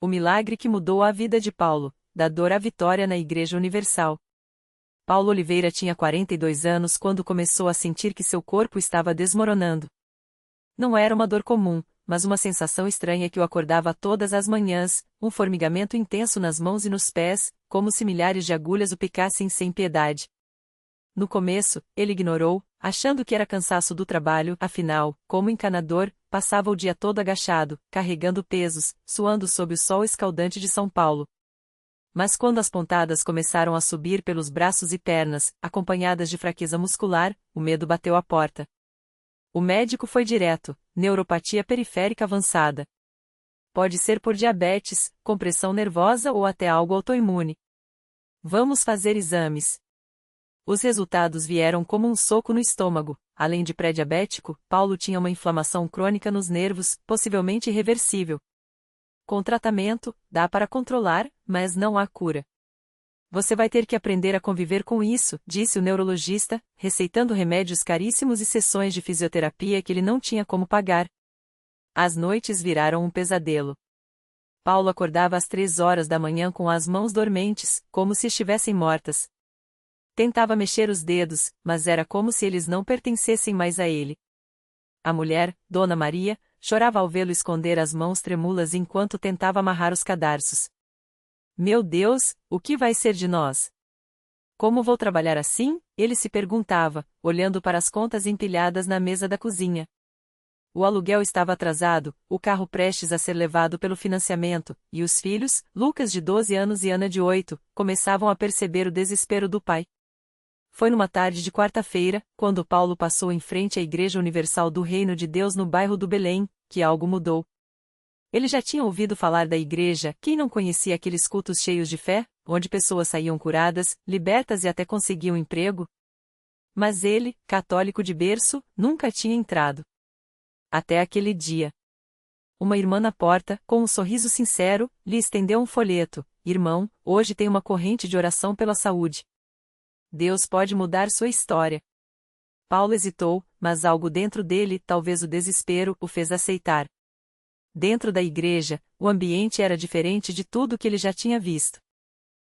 O milagre que mudou a vida de Paulo, da dor à vitória na Igreja Universal. Paulo Oliveira tinha 42 anos quando começou a sentir que seu corpo estava desmoronando. Não era uma dor comum, mas uma sensação estranha que o acordava todas as manhãs, um formigamento intenso nas mãos e nos pés, como se milhares de agulhas o picassem sem piedade. No começo, ele ignorou, achando que era cansaço do trabalho, afinal, como encanador, passava o dia todo agachado, carregando pesos, suando sob o sol escaldante de São Paulo. Mas quando as pontadas começaram a subir pelos braços e pernas, acompanhadas de fraqueza muscular, o medo bateu à porta. O médico foi direto: neuropatia periférica avançada. Pode ser por diabetes, compressão nervosa ou até algo autoimune. Vamos fazer exames. Os resultados vieram como um soco no estômago. Além de pré-diabético, Paulo tinha uma inflamação crônica nos nervos, possivelmente irreversível. Com tratamento, dá para controlar, mas não há cura. Você vai ter que aprender a conviver com isso, disse o neurologista, receitando remédios caríssimos e sessões de fisioterapia que ele não tinha como pagar. As noites viraram um pesadelo. Paulo acordava às 3 horas da manhã com as mãos dormentes, como se estivessem mortas. Tentava mexer os dedos, mas era como se eles não pertencessem mais a ele. A mulher, Dona Maria, chorava ao vê-lo esconder as mãos trêmulas enquanto tentava amarrar os cadarços. Meu Deus, o que vai ser de nós? Como vou trabalhar assim? Ele se perguntava, olhando para as contas empilhadas na mesa da cozinha. O aluguel estava atrasado, o carro prestes a ser levado pelo financiamento, e os filhos, Lucas de 12 anos e Ana de 8, começavam a perceber o desespero do pai. Foi numa tarde de quarta-feira, quando Paulo passou em frente à Igreja Universal do Reino de Deus no bairro do Belém, que algo mudou. Ele já tinha ouvido falar da igreja, quem não conhecia aqueles cultos cheios de fé, onde pessoas saíam curadas, libertas e até conseguiam emprego? Mas ele, católico de berço, nunca tinha entrado. Até aquele dia. Uma irmã na porta, com um sorriso sincero, lhe estendeu um folheto: Irmão, hoje tem uma corrente de oração pela saúde. Deus pode mudar sua história. Paulo hesitou, mas algo dentro dele, talvez o desespero, o fez aceitar. Dentro da igreja, o ambiente era diferente de tudo que ele já tinha visto.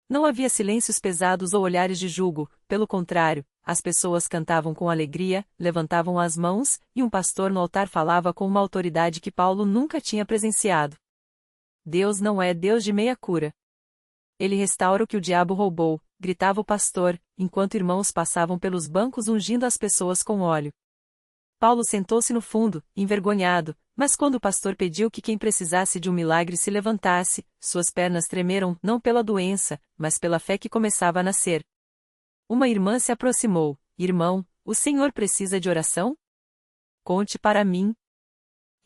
Não havia silêncios pesados ou olhares de julgo, pelo contrário, as pessoas cantavam com alegria, levantavam as mãos, e um pastor no altar falava com uma autoridade que Paulo nunca tinha presenciado. Deus não é Deus de meia cura. Ele restaura o que o diabo roubou, gritava o pastor, enquanto irmãos passavam pelos bancos ungindo as pessoas com óleo. Paulo sentou-se no fundo, envergonhado, mas quando o pastor pediu que quem precisasse de um milagre se levantasse, suas pernas tremeram, não pela doença, mas pela fé que começava a nascer. Uma irmã se aproximou: Irmão, o senhor precisa de oração? Conte para mim.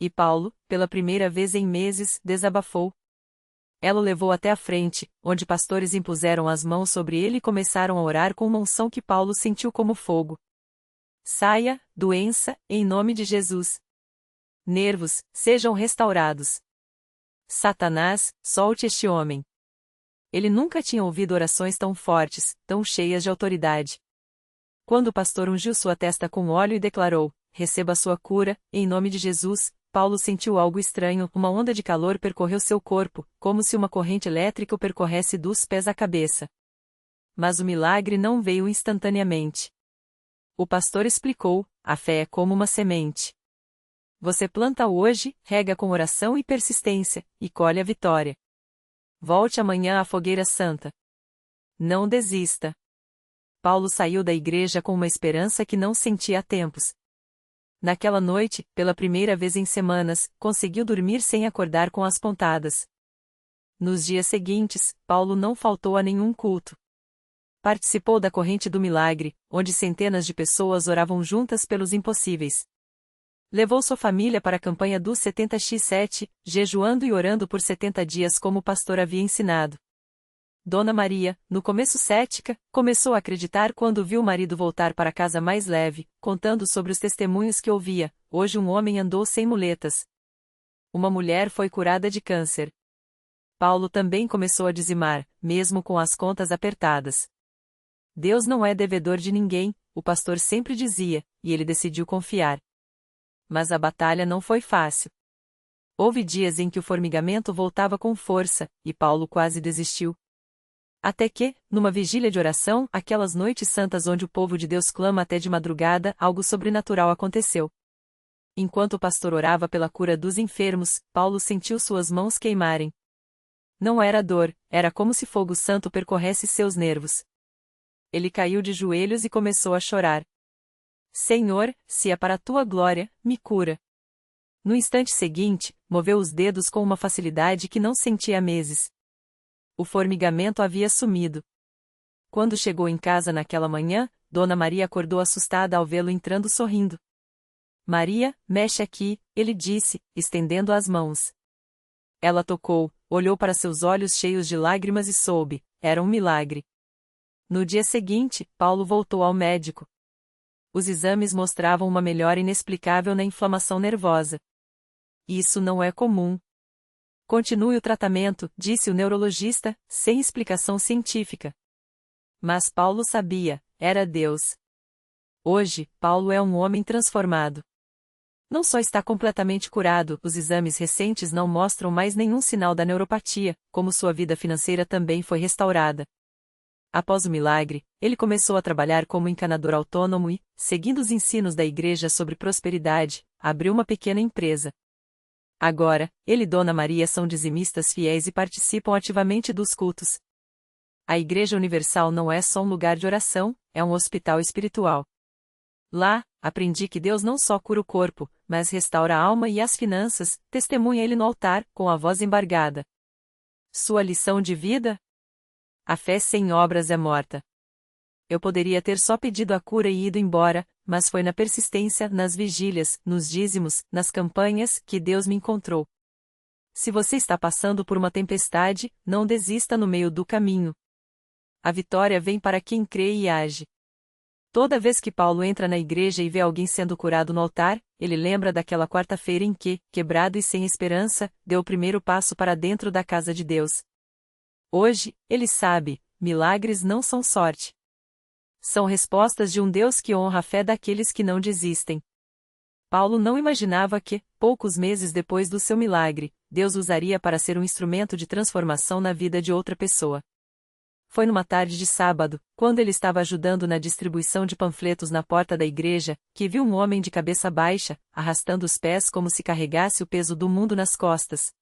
E Paulo, pela primeira vez em meses, desabafou. Ela o levou até a frente, onde pastores impuseram as mãos sobre ele e começaram a orar com uma unção que Paulo sentiu como fogo. Saia, doença, em nome de Jesus. Nervos, sejam restaurados. Satanás, solte este homem. Ele nunca tinha ouvido orações tão fortes, tão cheias de autoridade. Quando o pastor ungiu sua testa com óleo e declarou: Receba sua cura, em nome de Jesus, Paulo sentiu algo estranho, uma onda de calor percorreu seu corpo, como se uma corrente elétrica o percorresse dos pés à cabeça. Mas o milagre não veio instantaneamente. O pastor explicou: a fé é como uma semente. Você planta hoje, rega com oração e persistência, e colhe a vitória. Volte amanhã à fogueira santa. Não desista. Paulo saiu da igreja com uma esperança que não sentia há tempos. Naquela noite, pela primeira vez em semanas, conseguiu dormir sem acordar com as pontadas. Nos dias seguintes, Paulo não faltou a nenhum culto. Participou da corrente do milagre, onde centenas de pessoas oravam juntas pelos impossíveis. Levou sua família para a campanha dos 70x7, jejuando e orando por 70 dias como o pastor havia ensinado. Dona Maria, no começo cética, começou a acreditar quando viu o marido voltar para casa mais leve, contando sobre os testemunhos que ouvia: hoje um homem andou sem muletas. Uma mulher foi curada de câncer. Paulo também começou a dizimar, mesmo com as contas apertadas. Deus não é devedor de ninguém, o pastor sempre dizia, e ele decidiu confiar. Mas a batalha não foi fácil. Houve dias em que o formigamento voltava com força, e Paulo quase desistiu. Até que, numa vigília de oração, aquelas noites santas onde o povo de Deus clama até de madrugada, algo sobrenatural aconteceu. Enquanto o pastor orava pela cura dos enfermos, Paulo sentiu suas mãos queimarem. Não era dor, era como se fogo santo percorresse seus nervos. Ele caiu de joelhos e começou a chorar. Senhor, se é para a tua glória, me cura. No instante seguinte, moveu os dedos com uma facilidade que não sentia há meses. O formigamento havia sumido. Quando chegou em casa naquela manhã, Dona Maria acordou assustada ao vê-lo entrando sorrindo. Maria, mexe aqui, ele disse, estendendo as mãos. Ela tocou, olhou para seus olhos cheios de lágrimas e soube, era um milagre. No dia seguinte, Paulo voltou ao médico. Os exames mostravam uma melhora inexplicável na inflamação nervosa. Isso não é comum. Continue o tratamento, disse o neurologista, sem explicação científica. Mas Paulo sabia, era Deus. Hoje, Paulo é um homem transformado. Não só está completamente curado, os exames recentes não mostram mais nenhum sinal da neuropatia, como sua vida financeira também foi restaurada. Após o milagre, ele começou a trabalhar como encanador autônomo e, seguindo os ensinos da igreja sobre prosperidade, abriu uma pequena empresa. Agora, ele e Dona Maria são dizimistas fiéis e participam ativamente dos cultos. A Igreja Universal não é só um lugar de oração, é um hospital espiritual. Lá, aprendi que Deus não só cura o corpo, mas restaura a alma e as finanças, testemunha ele no altar, com a voz embargada. Sua lição de vida? A fé sem obras é morta. Eu poderia ter só pedido a cura e ido embora, mas foi na persistência, nas vigílias, nos dízimos, nas campanhas, que Deus me encontrou. Se você está passando por uma tempestade, não desista no meio do caminho. A vitória vem para quem crê e age. Toda vez que Paulo entra na igreja e vê alguém sendo curado no altar, ele lembra daquela quarta-feira em que, quebrado e sem esperança, deu o primeiro passo para dentro da casa de Deus. Hoje, ele sabe, milagres não são sorte. São respostas de um Deus que honra a fé daqueles que não desistem. Paulo não imaginava que, poucos meses depois do seu milagre, Deus usaria para ser um instrumento de transformação na vida de outra pessoa. Foi numa tarde de sábado, quando ele estava ajudando na distribuição de panfletos na porta da igreja, que viu um homem de cabeça baixa, arrastando os pés como se carregasse o peso do mundo nas costas.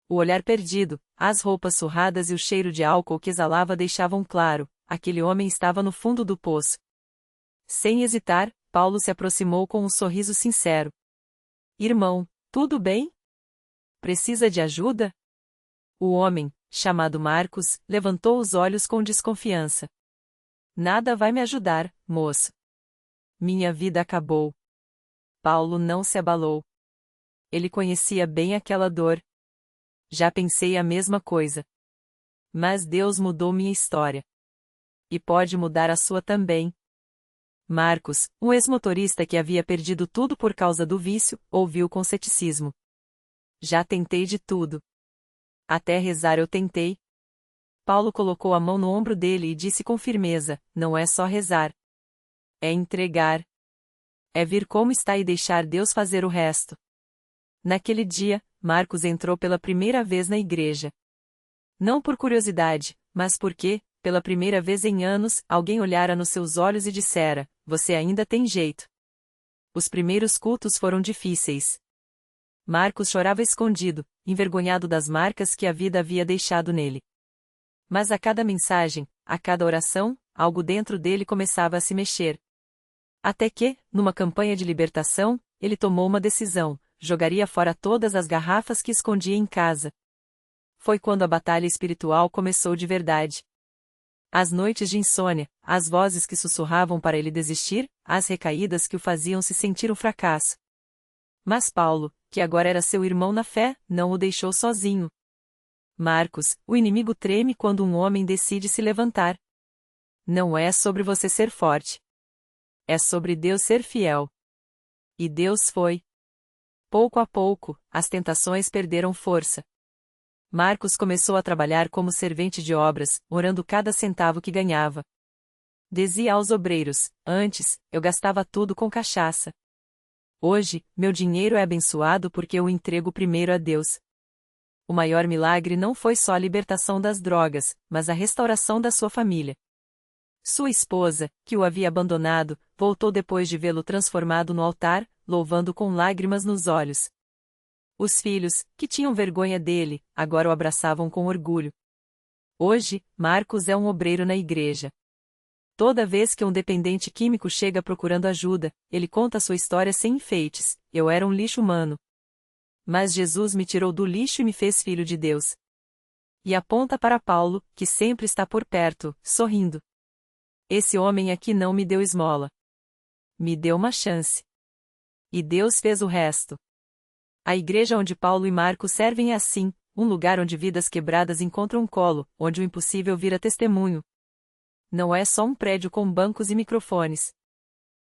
O olhar perdido, as roupas surradas e o cheiro de álcool que exalava deixavam claro, aquele homem estava no fundo do poço. Sem hesitar, Paulo se aproximou com um sorriso sincero. Irmão, tudo bem? Precisa de ajuda? O homem, chamado Marcos, levantou os olhos com desconfiança. Nada vai me ajudar, moço. Minha vida acabou. Paulo não se abalou. Ele conhecia bem aquela dor. Já pensei a mesma coisa. Mas Deus mudou minha história. E pode mudar a sua também. Marcos, um ex-motorista que havia perdido tudo por causa do vício, ouviu com ceticismo. Já tentei de tudo. Até rezar eu tentei. Paulo colocou a mão no ombro dele e disse com firmeza, não é só rezar. É entregar. É vir como está e deixar Deus fazer o resto. Naquele dia, Marcos entrou pela primeira vez na igreja. Não por curiosidade, mas porque, pela primeira vez em anos, alguém olhara nos seus olhos e dissera, você ainda tem jeito. Os primeiros cultos foram difíceis. Marcos chorava escondido, envergonhado das marcas que a vida havia deixado nele. Mas a cada mensagem, a cada oração, algo dentro dele começava a se mexer. Até que, numa campanha de libertação, ele tomou uma decisão, jogaria fora todas as garrafas que escondia em casa. Foi quando a batalha espiritual começou de verdade. As noites de insônia, as vozes que sussurravam para ele desistir, as recaídas que o faziam se sentir um fracasso. Mas Paulo, que agora era seu irmão na fé, não o deixou sozinho. Marcos, o inimigo treme quando um homem decide se levantar. Não é sobre você ser forte. É sobre Deus ser fiel. E Deus foi. Pouco a pouco, as tentações perderam força. Marcos começou a trabalhar como servente de obras, orando cada centavo que ganhava. Dizia aos obreiros, antes, eu gastava tudo com cachaça. Hoje, meu dinheiro é abençoado porque eu o entrego primeiro a Deus. O maior milagre não foi só a libertação das drogas, mas a restauração da sua família. Sua esposa, que o havia abandonado, voltou depois de vê-lo transformado no altar, louvando com lágrimas nos olhos. Os filhos, que tinham vergonha dele, agora o abraçavam com orgulho. Hoje, Marcos é um obreiro na igreja. Toda vez que um dependente químico chega procurando ajuda, ele conta sua história sem enfeites: eu era um lixo humano. Mas Jesus me tirou do lixo e me fez filho de Deus. E aponta para Paulo, que sempre está por perto, sorrindo. Esse homem aqui não me deu esmola. Me deu uma chance. E Deus fez o resto. A igreja onde Paulo e Marcos servem é assim, um lugar onde vidas quebradas encontram um colo, onde o impossível vira testemunho. Não é só um prédio com bancos e microfones.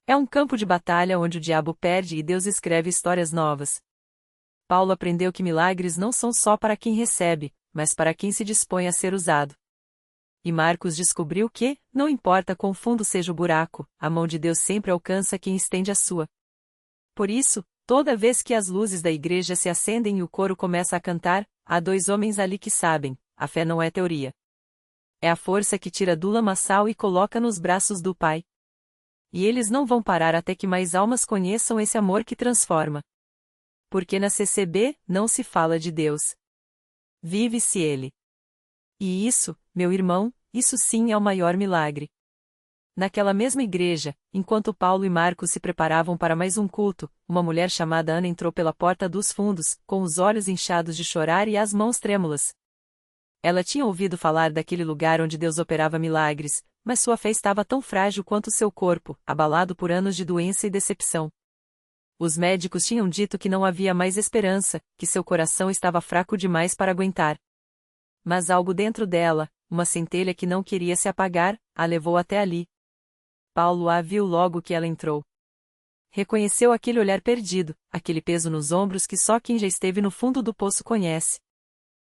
É um campo de batalha onde o diabo perde e Deus escreve histórias novas. Paulo aprendeu que milagres não são só para quem recebe, mas para quem se dispõe a ser usado. E Marcos descobriu que, não importa quão fundo seja o buraco, a mão de Deus sempre alcança quem estende a sua. Por isso, toda vez que as luzes da igreja se acendem e o coro começa a cantar, há dois homens ali que sabem: a fé não é teoria. É a força que tira do lamaçal e coloca nos braços do Pai. E eles não vão parar até que mais almas conheçam esse amor que transforma. Porque na CCB, não se fala de Deus. Vive-se Ele. E isso, meu irmão, isso sim é o maior milagre. Naquela mesma igreja, enquanto Paulo e Marcos se preparavam para mais um culto, uma mulher chamada Ana entrou pela porta dos fundos, com os olhos inchados de chorar e as mãos trêmulas. Ela tinha ouvido falar daquele lugar onde Deus operava milagres, mas sua fé estava tão frágil quanto seu corpo, abalado por anos de doença e decepção. Os médicos tinham dito que não havia mais esperança, que seu coração estava fraco demais para aguentar. Mas algo dentro dela, uma centelha que não queria se apagar, a levou até ali. Paulo a viu logo que ela entrou. Reconheceu aquele olhar perdido, aquele peso nos ombros que só quem já esteve no fundo do poço conhece.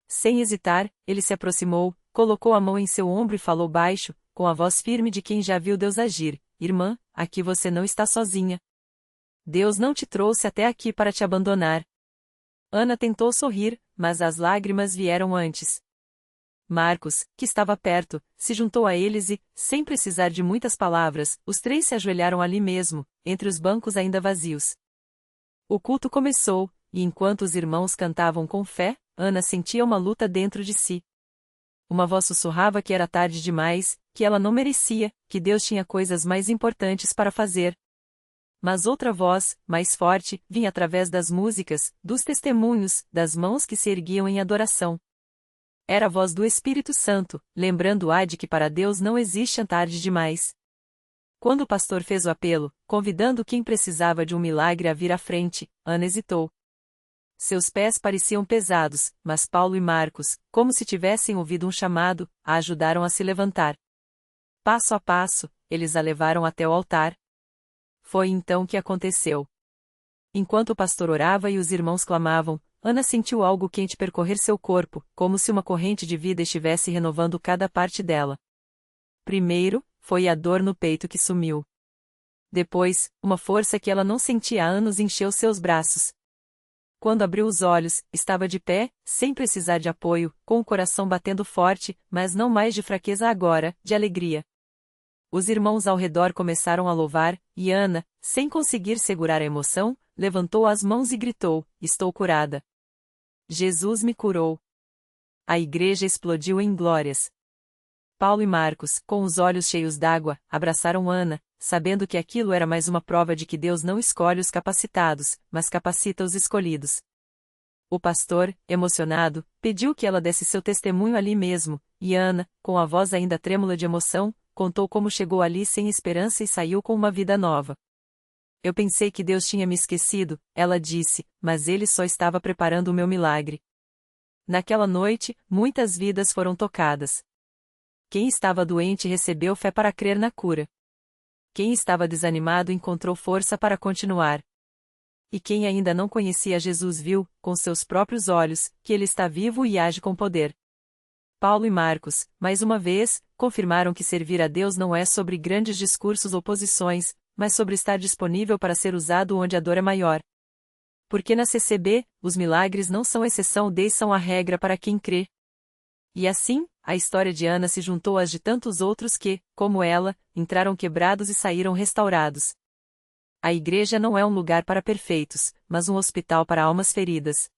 Sem hesitar, ele se aproximou, colocou a mão em seu ombro e falou baixo, com a voz firme de quem já viu Deus agir: irmã, aqui você não está sozinha. Deus não te trouxe até aqui para te abandonar. Ana tentou sorrir, mas as lágrimas vieram antes. Marcos, que estava perto, se juntou a eles e, sem precisar de muitas palavras, os três se ajoelharam ali mesmo, entre os bancos ainda vazios. O culto começou, e enquanto os irmãos cantavam com fé, Ana sentia uma luta dentro de si. Uma voz sussurrava que era tarde demais, que ela não merecia, que Deus tinha coisas mais importantes para fazer. Mas outra voz, mais forte, vinha através das músicas, dos testemunhos, das mãos que se erguiam em adoração. Era a voz do Espírito Santo, lembrando-a de que para Deus não existe a tarde demais. Quando o pastor fez o apelo, convidando quem precisava de um milagre a vir à frente, Ana hesitou. Seus pés pareciam pesados, mas Paulo e Marcos, como se tivessem ouvido um chamado, a ajudaram a se levantar. Passo a passo, eles a levaram até o altar. Foi então que aconteceu. Enquanto o pastor orava e os irmãos clamavam, Ana sentiu algo quente percorrer seu corpo, como se uma corrente de vida estivesse renovando cada parte dela. Primeiro, foi a dor no peito que sumiu. Depois, uma força que ela não sentia há anos encheu seus braços. Quando abriu os olhos, estava de pé, sem precisar de apoio, com o coração batendo forte, mas não mais de fraqueza agora, de alegria. Os irmãos ao redor começaram a louvar, e Ana, sem conseguir segurar a emoção, levantou as mãos e gritou: estou curada. Jesus me curou. A igreja explodiu em glórias. Paulo e Marcos, com os olhos cheios d'água, abraçaram Ana, sabendo que aquilo era mais uma prova de que Deus não escolhe os capacitados, mas capacita os escolhidos. O pastor, emocionado, pediu que ela desse seu testemunho ali mesmo, e Ana, com a voz ainda trêmula de emoção, contou como chegou ali sem esperança e saiu com uma vida nova. Eu pensei que Deus tinha me esquecido, ela disse, mas Ele só estava preparando o meu milagre. Naquela noite, muitas vidas foram tocadas. Quem estava doente recebeu fé para crer na cura. Quem estava desanimado encontrou força para continuar. E quem ainda não conhecia Jesus viu, com seus próprios olhos, que Ele está vivo e age com poder. Paulo e Marcos, mais uma vez, confirmaram que servir a Deus não é sobre grandes discursos ou posições, mas sobre estar disponível para ser usado onde a dor é maior. Porque na CCB, os milagres não são exceção são a regra para quem crê. E assim, a história de Ana se juntou às de tantos outros que, como ela, entraram quebrados e saíram restaurados. A igreja não é um lugar para perfeitos, mas um hospital para almas feridas.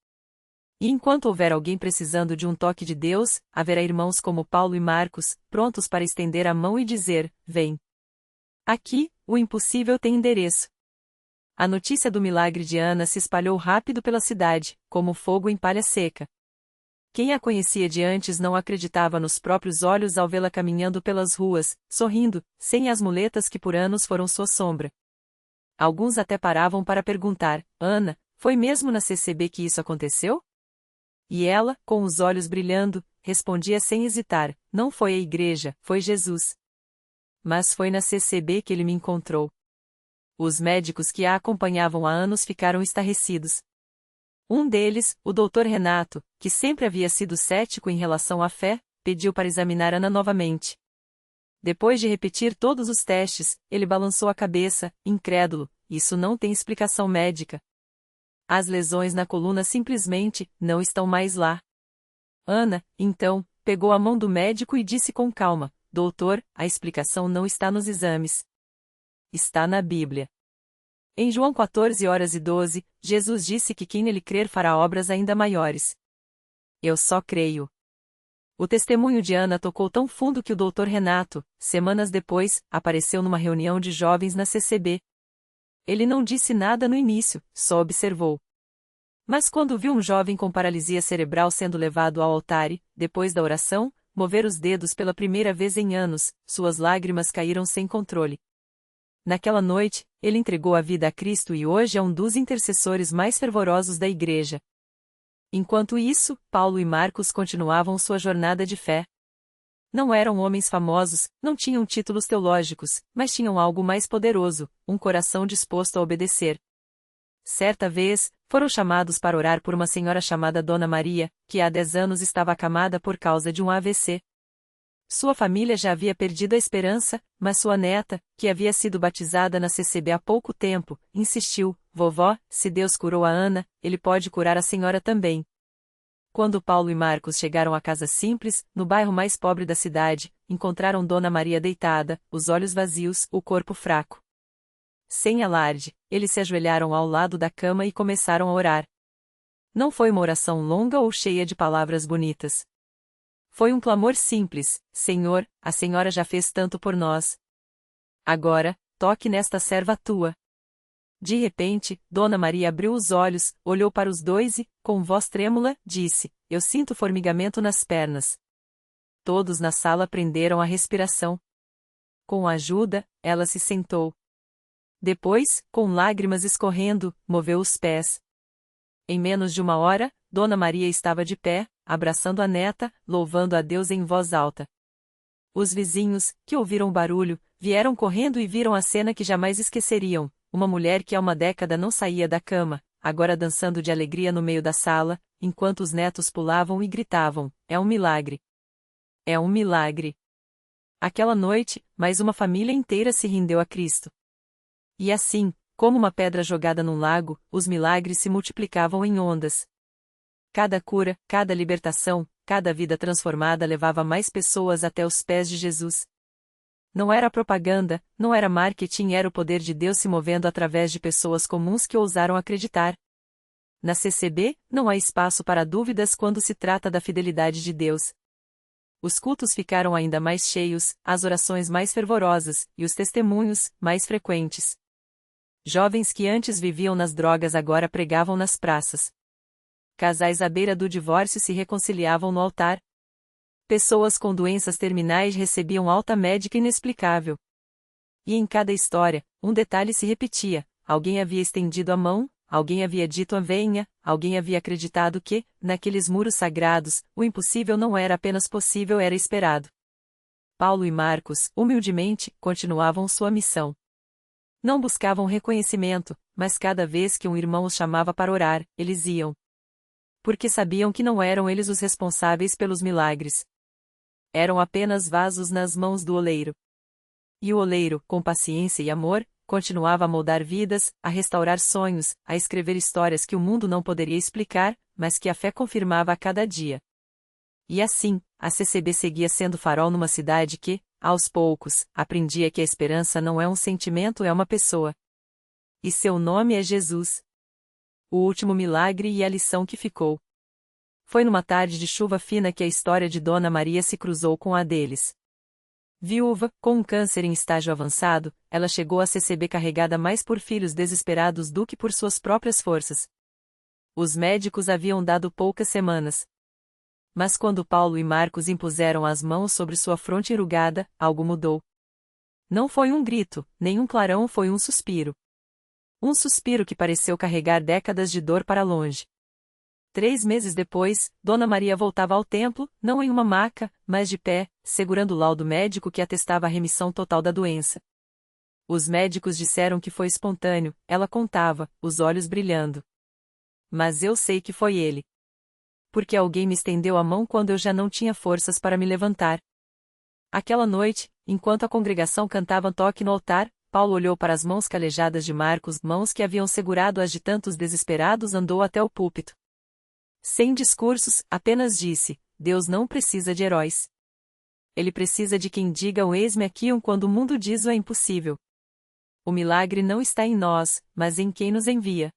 E enquanto houver alguém precisando de um toque de Deus, haverá irmãos como Paulo e Marcos, prontos para estender a mão e dizer: vem. Aqui, o impossível tem endereço. A notícia do milagre de Ana se espalhou rápido pela cidade, como fogo em palha seca. Quem a conhecia de antes não acreditava nos próprios olhos ao vê-la caminhando pelas ruas, sorrindo, sem as muletas que por anos foram sua sombra. Alguns até paravam para perguntar: Ana, foi mesmo na CCB que isso aconteceu? E ela, com os olhos brilhando, respondia sem hesitar: não foi a igreja, foi Jesus. Mas foi na CCB que ele me encontrou. Os médicos que a acompanhavam há anos ficaram estarrecidos. Um deles, o Dr. Renato, que sempre havia sido cético em relação à fé, pediu para examinar Ana novamente. Depois de repetir todos os testes, ele balançou a cabeça, incrédulo: isso não tem explicação médica. As lesões na coluna simplesmente não estão mais lá. Ana, então, pegou a mão do médico e disse com calma: doutor, a explicação não está nos exames. Está na Bíblia. Em João 14:12, Jesus disse que quem nele crer fará obras ainda maiores. Eu só creio. O testemunho de Ana tocou tão fundo que o Dr. Renato, semanas depois, apareceu numa reunião de jovens na CCB. Ele não disse nada no início, só observou. Mas quando viu um jovem com paralisia cerebral sendo levado ao altar e, depois da oração, mover os dedos pela primeira vez em anos, suas lágrimas caíram sem controle. Naquela noite, ele entregou a vida a Cristo e hoje é um dos intercessores mais fervorosos da Igreja. Enquanto isso, Paulo e Marcos continuavam sua jornada de fé. Não eram homens famosos, não tinham títulos teológicos, mas tinham algo mais poderoso: um coração disposto a obedecer. Certa vez, foram chamados para orar por uma senhora chamada Dona Maria, que há 10 anos estava acamada por causa de um AVC. Sua família já havia perdido a esperança, mas sua neta, que havia sido batizada na CCB há pouco tempo, insistiu: vovó, se Deus curou a Ana, ele pode curar a senhora também. Quando Paulo e Marcos chegaram à casa simples, no bairro mais pobre da cidade, encontraram Dona Maria deitada, os olhos vazios, o corpo fraco. Sem alarde, eles se ajoelharam ao lado da cama e começaram a orar. Não foi uma oração longa ou cheia de palavras bonitas. Foi um clamor simples: Senhor, a senhora já fez tanto por nós. Agora, toque nesta serva tua. De repente, Dona Maria abriu os olhos, olhou para os dois e, com voz trêmula, disse: eu sinto formigamento nas pernas. Todos na sala prenderam a respiração. Com ajuda, ela se sentou. Depois, com lágrimas escorrendo, moveu os pés. Em menos de 1 hora, Dona Maria estava de pé, abraçando a neta, louvando a Deus em voz alta. Os vizinhos, que ouviram o barulho, vieram correndo e viram a cena que jamais esqueceriam: uma mulher que há uma década não saía da cama, agora dançando de alegria no meio da sala, enquanto os netos pulavam e gritavam: é um milagre! É um milagre! Aquela noite, mais uma família inteira se rendeu a Cristo. E assim, como uma pedra jogada num lago, os milagres se multiplicavam em ondas. Cada cura, cada libertação, cada vida transformada levava mais pessoas até os pés de Jesus. Não era propaganda, não era marketing, era o poder de Deus se movendo através de pessoas comuns que ousaram acreditar. Na CCB, não há espaço para dúvidas quando se trata da fidelidade de Deus. Os cultos ficaram ainda mais cheios, as orações mais fervorosas, e os testemunhos, mais frequentes. Jovens que antes viviam nas drogas agora pregavam nas praças. Casais à beira do divórcio se reconciliavam no altar. Pessoas com doenças terminais recebiam alta médica inexplicável. E em cada história, um detalhe se repetia: alguém havia estendido a mão, alguém havia dito venha, alguém havia acreditado que, naqueles muros sagrados, o impossível não era apenas possível, era esperado. Paulo e Marcos, humildemente, continuavam sua missão. Não buscavam reconhecimento, mas cada vez que um irmão os chamava para orar, eles iam. Porque sabiam que não eram eles os responsáveis pelos milagres. Eram apenas vasos nas mãos do oleiro. E o oleiro, com paciência e amor, continuava a moldar vidas, a restaurar sonhos, a escrever histórias que o mundo não poderia explicar, mas que a fé confirmava a cada dia. E assim, a CCB seguia sendo farol numa cidade que, aos poucos, aprendia que a esperança não é um sentimento, é uma pessoa. E seu nome é Jesus. O último milagre e a lição que ficou. Foi numa tarde de chuva fina que a história de Dona Maria se cruzou com a deles. Viúva, com um câncer em estágio avançado, ela chegou à CCB carregada mais por filhos desesperados do que por suas próprias forças. Os médicos haviam dado poucas semanas. Mas quando Paulo e Marcos impuseram as mãos sobre sua fronte enrugada, algo mudou. Não foi um grito, nem um clarão, foi um suspiro. Um suspiro que pareceu carregar décadas de dor para longe. 3 meses depois, Dona Maria voltava ao templo, não em uma maca, mas de pé, segurando o laudo médico que atestava a remissão total da doença. Os médicos disseram que foi espontâneo, ela contava, os olhos brilhando. Mas eu sei que foi ele. Porque alguém me estendeu a mão quando eu já não tinha forças para me levantar. Aquela noite, enquanto a congregação cantava Toque no altar, Paulo olhou para as mãos calejadas de Marcos, mãos que haviam segurado as de tantos desesperados, andou até o púlpito. Sem discursos, apenas disse: Deus não precisa de heróis. Ele precisa de quem diga o eis-me aqui quando o mundo diz o é impossível. O milagre não está em nós, mas em quem nos envia.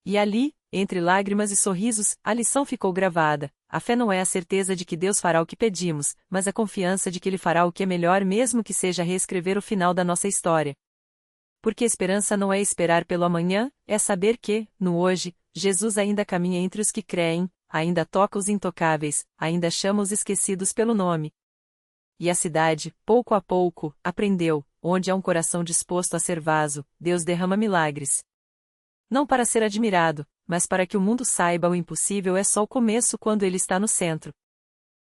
E ali, entre lágrimas e sorrisos, a lição ficou gravada: a fé não é a certeza de que Deus fará o que pedimos, mas a confiança de que Ele fará o que é melhor, mesmo que seja reescrever o final da nossa história. Porque esperança não é esperar pelo amanhã, é saber que, no hoje, Jesus ainda caminha entre os que creem, ainda toca os intocáveis, ainda chama os esquecidos pelo nome. E a cidade, pouco a pouco, aprendeu: onde há um coração disposto a ser vaso, Deus derrama milagres. Não para ser admirado, mas para que o mundo saiba o impossível é só o começo quando ele está no centro.